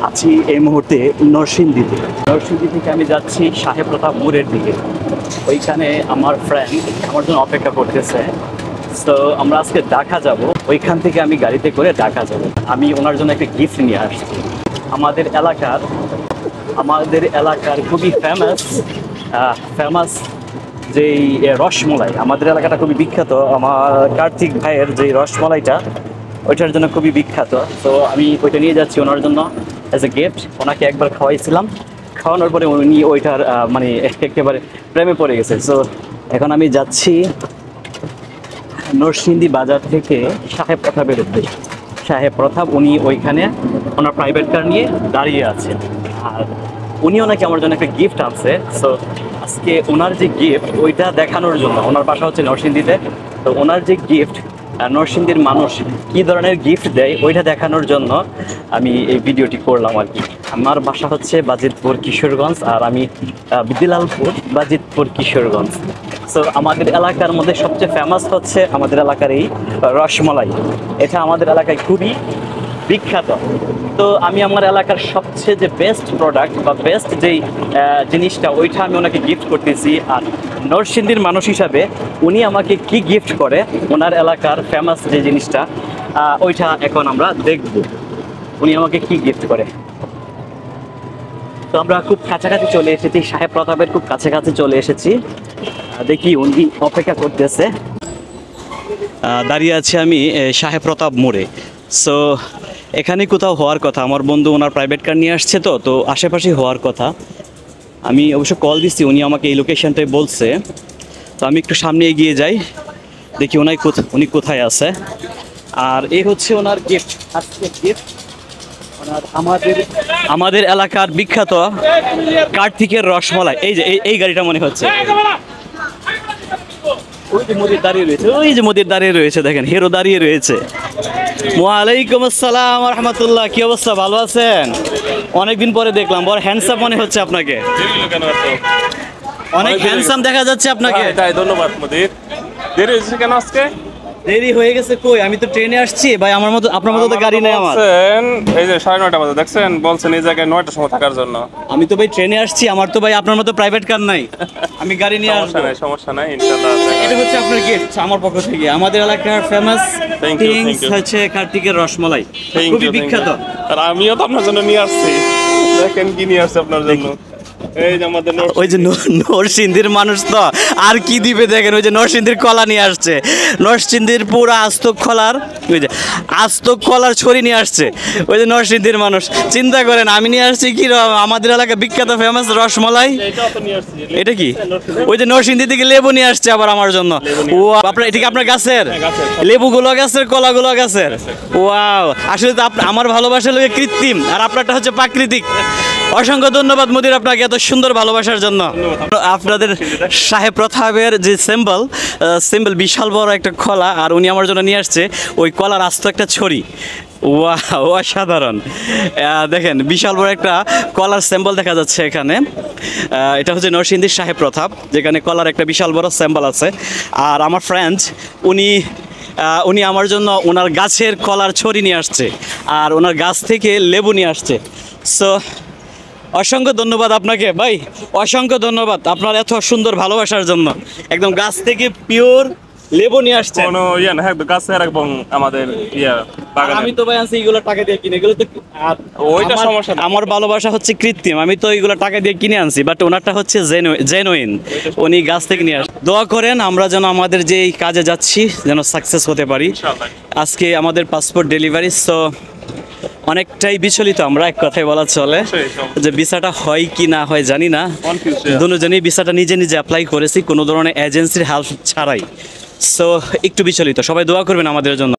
আছি এই মুহূর্তে নরসিংদীতে। নরসিংদী থেকে আমি যাচ্ছি সাহেব প্রতাপ মোড়ের দিকে। ওইখানে আমার ফ্রেন্ড আমার জন্য অপেক্ষা করতেছে। তো আমরা আজকে ঢাকা যাব, ওইখান থেকে আমি গাড়িতে করে ঢাকা যাব। আমি ওনার জন্য একটা গিফট নিয়ে আসছি। আমাদের এলাকার খুবই ফেমাস যেই রসমলাই, আমাদের এলাকাটা খুবই বিখ্যাত। আমার কার্তিক ভাইয়ের যে রসমলাইটা, ওইটার জন্য খুবই বিখ্যাত। তো আমি ওইটা নিয়ে যাচ্ছি ওনার জন্য অ্যাজ এ গিফট। ওনাকে একবার খাওয়াইছিলাম, খাওয়ানোর পরে উনি ওইটার মানে একেবারে প্রেমে পড়ে গেছে। সো এখন আমি যাচ্ছি নরসিংদী বাজার থেকে সাহেব প্রতাপের উদ্দেশ্যে। সাহেব প্রতাপ উনি ওইখানে ওনার প্রাইভেট কার নিয়ে দাঁড়িয়ে আছেন, আর উনি ওনাকে আমার জন্য একটা গিফট আনছে। সো আজকে ওনার যে গিফট ওইটা দেখানোর জন্য, ওনার বাসা হচ্ছে নরসিংদীতে, তো ওনার যে গিফট নরসিংদীর মানুষ কী ধরনের গিফট দেয় ওইটা দেখানোর জন্য আমি এই ভিডিওটি করলাম আর কি। আমার বাসা হচ্ছে বাজিতপুর কিশোরগঞ্জ, আর আমি বিদ্যালালপুর বাজিতপুর কিশোরগঞ্জ। সো আমাদের এলাকার মধ্যে সবচেয়ে ফেমাস হচ্ছে আমাদের এলাকার এই রসমলাই। এটা আমাদের এলাকায় খুবই বিখ্যাত। তো আমি আমার এলাকার সবচেয়ে যে বেস্ট প্রোডাক্ট বা বেস্ট যেই জিনিসটা ওইটা আমি ওনাকে গিফট করতেছি। আর নরসিংদীর মানুষ হিসাবে উনি আমাকে কি গিফট করে, ওনার এলাকার ফেমাস যে জিনিসটা ওইটা এখন আমরা দেখব উনি আমাকে কি গিফট করে। তো আমরা খুব কাছাকাছি চলে এসেছি, সাহেব প্রতাপের খুব কাছাকাছি চলে এসেছি। দেখি উনি অপেক্ষা করতেছে। দাঁড়িয়ে আছি আমি সাহেব প্রতাপ মোড়ে। সো এখানে কোথাও হওয়ার কথা, আমার বন্ধু ওনার প্রাইভেট কার নিয়ে আসছে, তো আশেপাশে হওয়ার কথা। আমি অবশ্য কল দিচ্ছি, উনি আমাকে এই লোকেশনটাই বলছে। তো আমি একটু সামনে এগিয়ে যাই, দেখি উনি কোথায় আছে। আর এই হচ্ছে ওনার গিফট, আজকে গিফট ওনার আমাদের এলাকার বিখ্যাত কার্তিকের রসমলাই। এই যে এই গাড়িটা মনে হচ্ছে, ওই যে মোদির দাঁড়িয়ে রয়েছে, দেখেন হিরো দাঁড়িয়ে রয়েছে। ওয়ালাইকুম আসসালাম রহমতুল্লাহ, কি অবস্থা, ভালো আছেন? অনেকদিন পরে দেখলাম, বড় হ্যান্ডসাম মনে হচ্ছে আপনাকে, অনেক হ্যান্ডসাম দেখা যাচ্ছে আপনাকে। তাই ধন্যবাদ মোদির। দেরি হয়েছে কেন আজকে? দেরি হয়ে গেছে কই, আমি তো ট্রেনে আসছি ভাই, আপনার মতো তো গাড়ি নেই আমার। এই যে 9:30 বাজে, দেখছেন বলছেন এই জায়গায় 9টার সময় থাকার জন্য। আমি তো ভাই ট্রেনে আসছি, আমার তো ভাই আপনার মতো প্রাইভেট কার নাই, আমি গাড়ি নিয়ে আসবো। সমস্যা নাই ইনশাআল্লাহ। এটা হচ্ছে আপনার গিফট আমার পক্ষ থেকে। আমাদের এলাকার ফেমাস থিংস হচ্ছে কার্তিকের রসমলাই, খুবই বিখ্যাত। আর আমিও তো আপনার জন্য নিয়ে আসছি, দেখেন কি নিয়ে আসছে আপনার জন্য। এই যে আমাদের ওই যে নরসিংদীর মানুষ তো আর কি দিবে, দেখেন ওই যে নরসিংদীর কলা নিয়ে আসছে, নরসিংদীর পুরো আস্ত কলার ছড়ি নিয়ে আসছে ওই যে নরসিংদীর মানুষ। চিন্তা করেন আমি নিয়ে আসছি কি আমাদের এলাকা বিখ্যাত ফেমাস রসমলাই। এটা কি ওই যে নরসিংদী থেকে লেবু নিয়ে আসছে আবার আমার জন্য। ও আপনার এটা কি আপনার গাছের লেবুগুলো গাছের, কলাগুলো গাছের? ওয়াও, আসলে তো আমার ভালোবাসা লোকে কৃত্রিম, আর আপনারটা হচ্ছে প্রাকৃতিক। অসংখ্য ধন্যবাদ মোদির আপনাকে এত সুন্দর ভালোবাসার জন্য। আপনাদের সাহেব প্রতাপের যে সিম্বল বিশাল বড় একটা কলা, আর উনি আমার জন্য নিয়ে আসছে ওই কলার আস্ত একটা ছড়ি। ওয়াও, অসাধারণ। দেখেন বিশাল বড় একটা কলার সিম্বল দেখা যাচ্ছে এখানে। এটা হচ্ছে নরসিংদীর সাহেব প্রতাপ, যেখানে কলার একটা বিশাল বড় সিম্বল আছে। আর আমার ফ্রেন্ড উনি আমার জন্য ওনার গাছের কলার ছড়ি নিয়ে আসছে, আর ওনার গাছ থেকে লেবু নিয়ে আসছে। সো অসংখ্য ধন্যবাদ আপনাকে ভাই, অসংখ্য ধন্যবাদ আপনার এত সুন্দর ভালোবাসার জন্য। একদম গাছ থেকে পিওর লেবু নিয়ে আসছে। কোনো ইয়া না, গাছে এবং আমাদের বাগানে। আমি তো ভাই আনছি এইগুলো টাকা দিয়ে কিনে, এগুলো তো ওইটা সমস্যা না। আমার ভালোবাসা হচ্ছে কৃত্রিম, আমি তো এইগুলো টাকা দিয়ে কিনে আনছি, বাট ওনারটা হচ্ছে জেনুইন, উনি গাছ থেকে নিয়ে আসছে। দোয়া করেন আমরা যেন আমাদের যে কাজে যাচ্ছি যেন সাকসেস হতে পারি। আজকে আমাদের পাসপোর্ট ডেলিভারি, সো অনেকটাই বিচলিত আমরা, এক কথায় বলা চলে যে ভিসাটা হয় কি না হয় জানি না। দুজনেই ভিসাটা নিজে অ্যাপ্লাই করেছি, কোনো ধরনের এজেন্সির হেল্প ছাড়াই। সো একটু বিচলিত, সবাই দোয়া করবেন আমাদের জন্য।